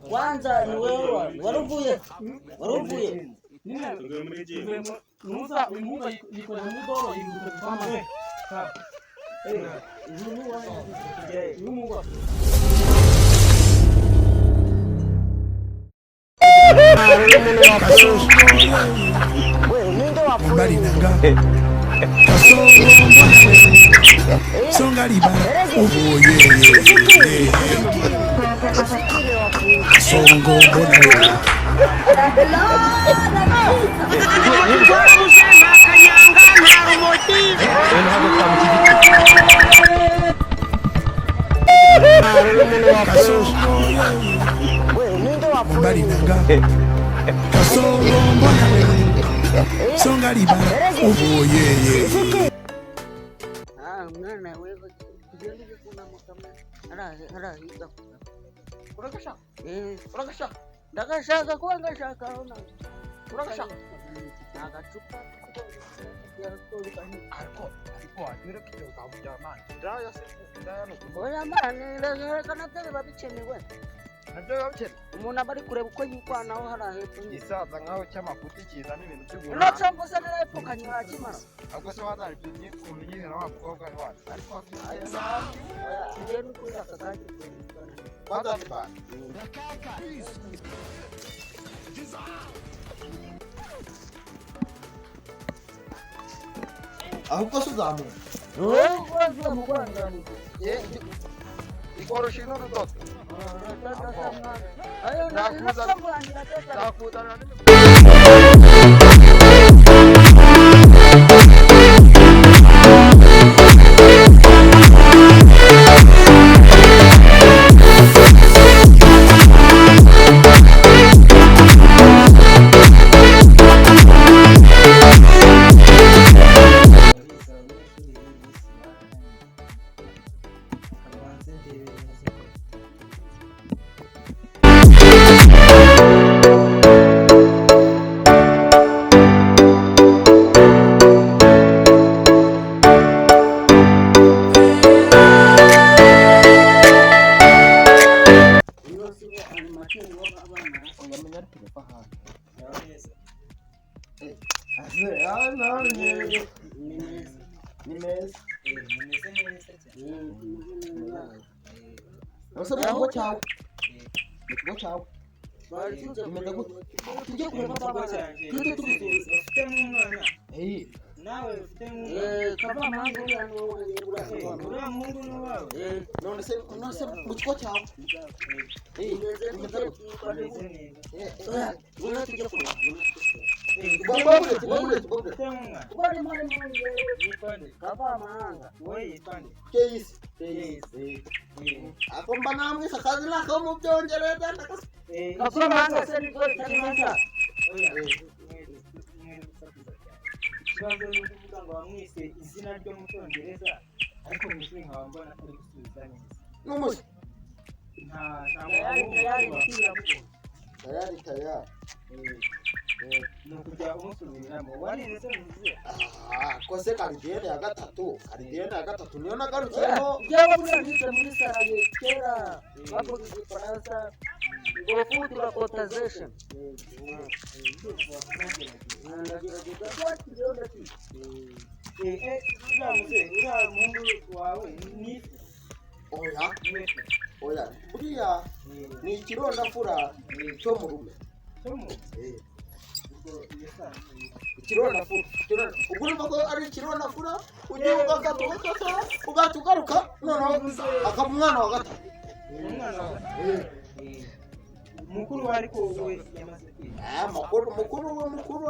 Kwanza ni wewe waruvuye nusa mungu iko na mudoro iko kama wewe ndakashaka kuwa ngashaka ona urakashaka nagacupa oya mani kana tele babichenewe umuntu abari kureba uko yikwanaho hari hepfo gisaza nkaho cy'amafuti kiza n'ibintu by'ubura uracombo se nara hepfo kanyura kimara ahubwo se wazari byinyi kumyihera wa mukobwa wacu ariko ngene ukunda kakaje kwanza ba ahubwo se uzamu kwanza mugwangani ikoroshi n'urudodo ayo nakuzana akomba namwe sakazila kamo byongereza ndakas afamanga se niko tarimasa ikibazo ni ukuvuga ngo bamwise izina ryo mu Cyongereza ariko mwishuri nkaba mbona atari gusubiza neza n'umuzi tayari ni ukujya umusubiriramo warize se muzize kose karidiyene ya gatatu niyo nagarukiyemo yewe muri saraye kera bavuga igifaransa ngo food rapportation uriya mungu wawe ni oya buriya ni ikirondafura cyo mu rume ikirondafura ubwo urumva ko ari ikirondafura ugiye ugahita ugaruka noneho akaba umwana wa gatatu mukuru we ariko we yamaze kwiga mukuru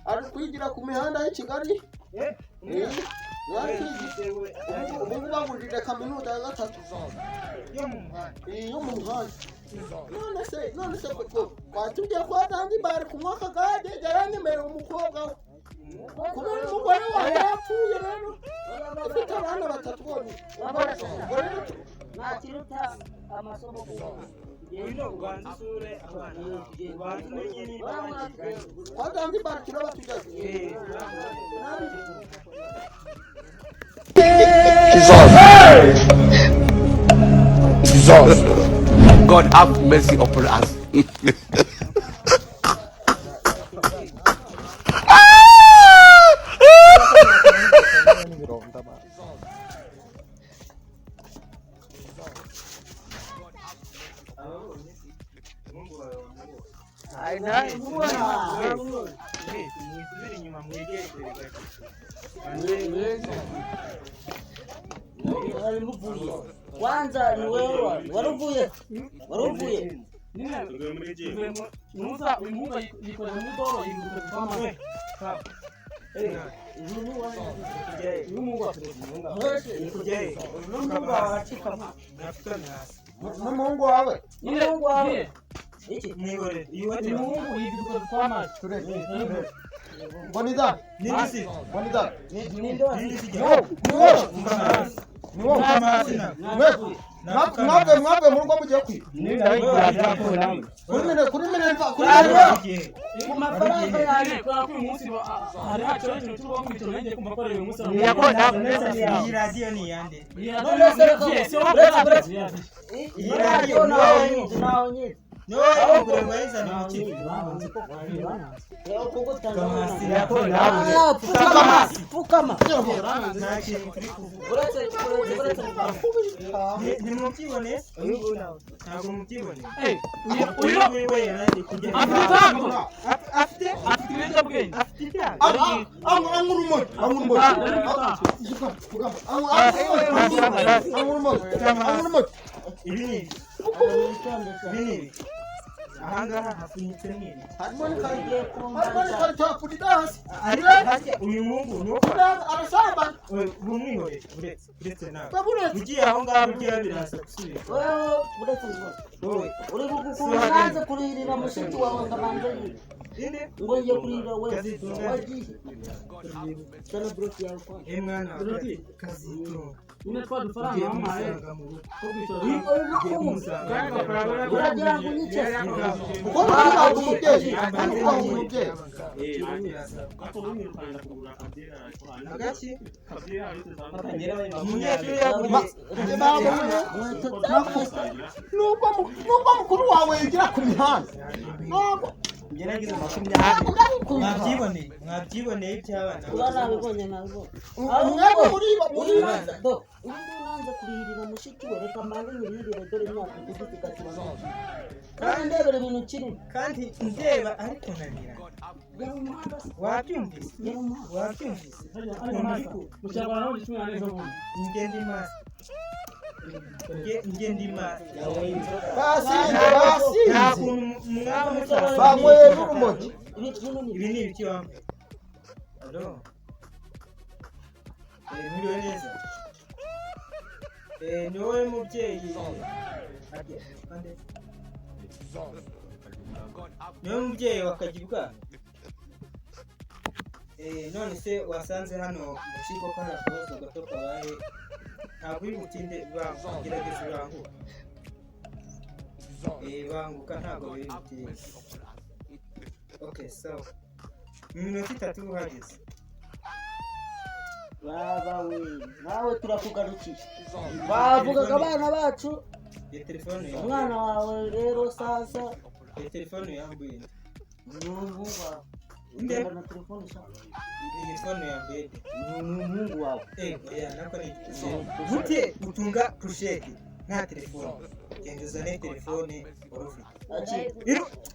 ari kwigira ku mihanda y'i Kigali ubu bagurije kaminuza ya gatatu yo mu muhanda none se koko twatubwiye ko hatanze bari kunywa akagage yaranyemerera umukobwa we kubera umugore wawe yapfuye rero afite abana batatu bonyine ntakiruta amasomo kubaho Wino ubanza usure abana ubanza umenye niba bagiye twatanze bari kiraba tujaze Jesus. God have mercy upon us. Mwisubiri inyuma mwegere imbere gato. Kwanza ni wewe waruvuye nuza imunga yikoze mu doro yibuka kama we n'umuhungu wawe iki Mwibore. imungu yibuka kama bonida Nindisi. bonida ni ndo mwave mu rugo mugiye kwiba kuri mene ku mafaranga yaje kwa umunsi hari hacho cyo kwitoro ngiye kumva uyu munsi Iyi radio ni yande. iyi radio nawo nyine No, kurengeza ni mukipi. Pukama. Ni mukibone? Ntabwo mukibone. afite neza bwenge ahangaha hafunitse nini? Uyu mungu nuko bumwihore uretse nawe ugiye aho ngaho ugiye birasa gusubira wowe uri gukuranze kurihirira mushiki wawe ngabanze inde ngo ngiye kurihirira we wagiye sana broki yawe kwa mwana kazitunga ine twa dufaranga amaye uragira ngo nyice nuko mukuru wawe yigira ku mihanda gerageza mwabyiboneye iby'abana nabibonye nabibonye mwebwe muri nanze kurihirira mushiki we reka mbanze nyirihirire dore imyaka ifite igatuma none kandi ndebera ibintu kirimo kandi ndeba ariko nanira wabyumvise mucyabana no gishimira neza bundi ingende imasi banyweye n'urumogi ibi ni ibiki wambaye alo muriwe neza ni wowe mubyeyi ni wowe mubyeyi wakagibwa none se wasanze hano mu kigo ko hari akabazo gato kabaye ntabwo uri butinde gerageza uranguka banguka ntabwo biri butinde okay so mu minota 3 uhageze baba we nawe turakugarukiye bavugaga abana bacu telefone umwana wawe rero sasa telefone yambuye n'umuhungu wawe Ndeba na telefone shaka telefone ya bede n'umuhungu wawe oya nako ni gute utunga pusheti nta telefone gendeza ne telefone urufite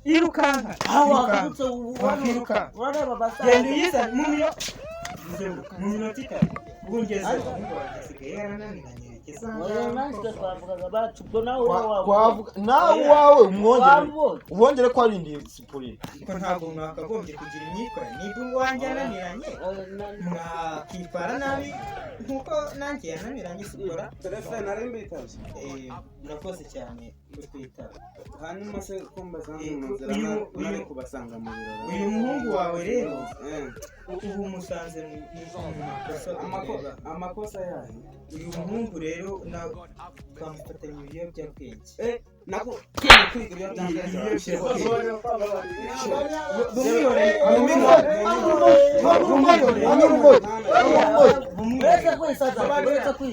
irukanka wakabutse wakiruka urareba basa genda uyiza mu minota 3 ubungeze asigaye yarananiranye twavugaga bacu ubwo nawe wawe umwongere ko ari indi sipurine ko ntabwo mwakagombye kugira imyitwarire niba uwanjye yananiranye mwakitwara nabi nkuko nanjye yananiranye sipora telefone ari mbitaje murakoze cyane gutwitaba hanyuma se kumbaza n'umuzira nari kubasanga mu birori uyu muhungu wawe rero ubu musanze mu makosa amakosa yayo uyu muhungu rero rero nawe twamufatanya ibiyobyabwenge nako kwiga ibiyobyabwenge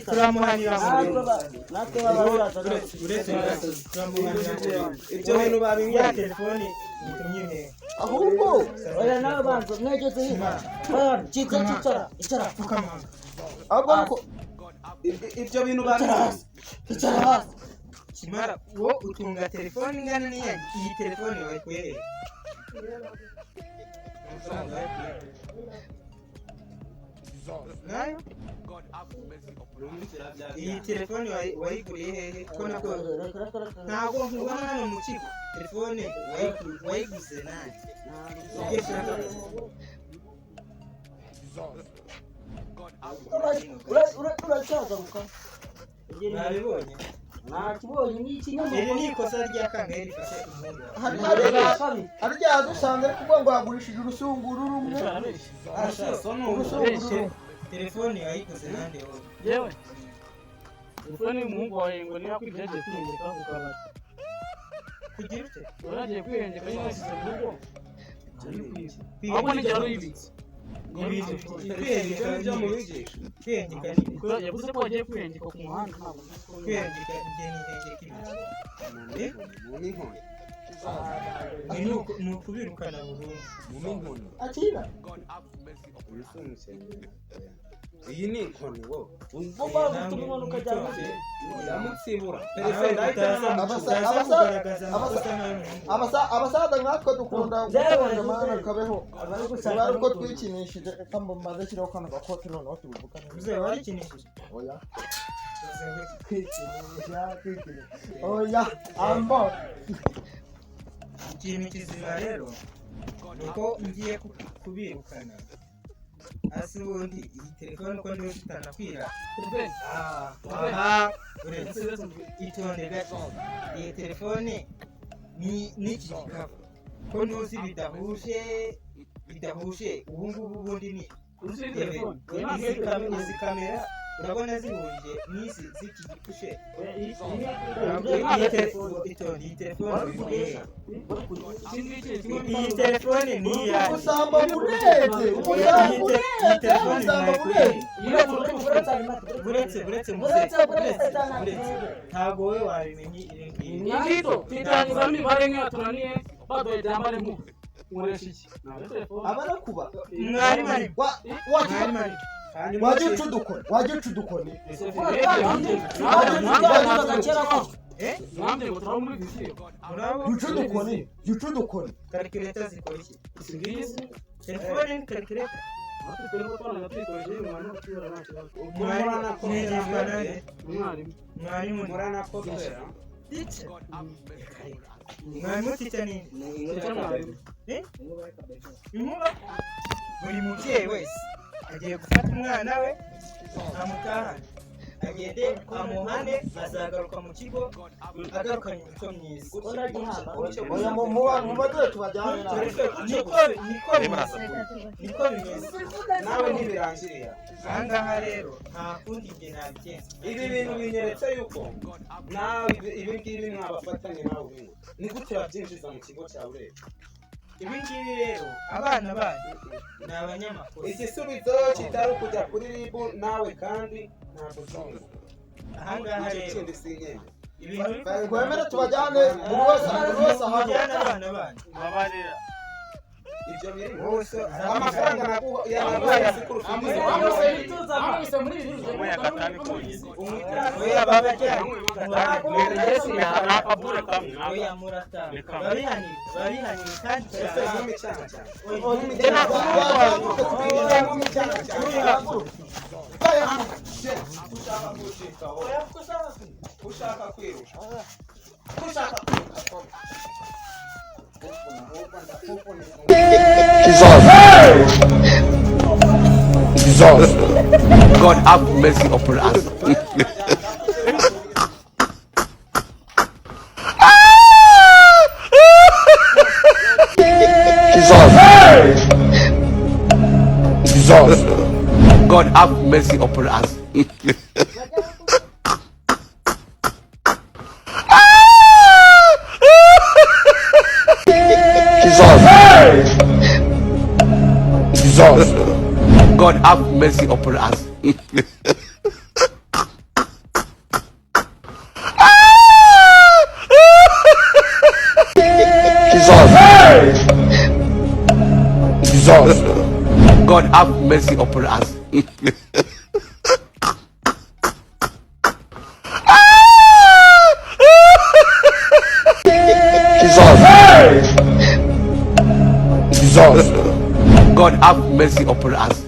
turamuhanira ibyo bintu babinywera ya telefone mutumye ahubwo oya nawe banza mwegeze hino icara pfukama ahubwo nuko ibyo bintu babinywera icara hasi kimara wo utunga telefone ingana n'iya iyi telefone wayikuye he amafaranga wayikuye nayo iyi telefone wayiguriye hehe ko nako ntabwo nkubona hano mu kigo telefone wayiguze nanjye ibyo ushaka uracyagaruka nabibonye nakibonye ni ikinyoma iri ni ikosa rya kangahe rifashe umuntu harya dusanze ari kuvuga ngo yagurishije urusunguru rumwe telefone wayiguze nande wowe yewe telefone y'umuhungu wawe ngo niba kwibye yagiye kwiyengeka ku kabari kugira ute uragiye kwiyengeka nyine wasize mu rugo ahubwo n'igihe wari uyibitse ibintu kwiyengeka byo mu bigisha kwiyengeka ni yavuze ko wagiye kwiyengeka ku muhanda ntabwo kwiyengeka igihe nihengeka ibiki mu n'inkoni ni ukubirukana burundu mu n'inkoni akira iyi ni inkoni wo ubwo bafite impanuka cyangwa se yamutsibura abasaza nkatwe dukunda gukorana amahanga kabeho bari uko twikinishije reka mbaze shyiraho kano gakote noneho tubivugane uze warikinishije oya kwikinisha oya ambo ikintu kizima rero nuko ngiye kubirukana hasi ubundi iyi telefone uko ndiho zitanakwira aha uretse itonde gato iyi telefone ni iki gikapu ko ntuzi bidahuje ubu ngubu ubundi ni izi kamera urabona zihuje n'izi z'iki gipushe iyi telefone ni iyanjye usamba burete buretse ntabwo wowe wabimenye ni ngito twitangizamo imibare nk'iyo tunaniye baduhaye byambare mu nkoresha iki abarakuba mwarimu ari wajya uca udukoni mwambye ngo turaba muri visiyo uca udukoni karikireta zikora iki singizi telefone ni karikireta natwe twebwe twanaga tuyikoresha iyo umwana ukibura nta kibazo mwarimu murana kopera mwarimu tita ni inkuba buri mubyeyi wese agiye gufata umwana we amutahane agende amuhane azagaruka mu kigo agarukanye imico myiza oya mu bagore tubajyane niko bimeze nawe ntibirangirira ahangaha rero nta kundi njye nabigenza ibi bintu binyeretse yuko nawe ibi ngibi mwabafatanye nawe ubimwe ni gute babyinjiza mu kigo cyawe ureba ibi ngibi rero abana banyu ni abanyamakuru igisubizo kitari ukujya kuri ribu nawe kandi ntabwo ushobora ahangaha icyo rero kindi si inyembe ibintu twemere tubajyane buri wese mujyane abana banyu babarira ibyo biri bose amafaranga yaguhaye sikuru oya babajyanye oya muratanga babihanire kandi ushaka kwiruka Jesus. God have mercy upon us. Jesus. God have mercy upon us. Jesus. God have mercy upon us. Jesus. Jesus. God have mercy upon us. Jesus. Jesus. God have mercy upon us.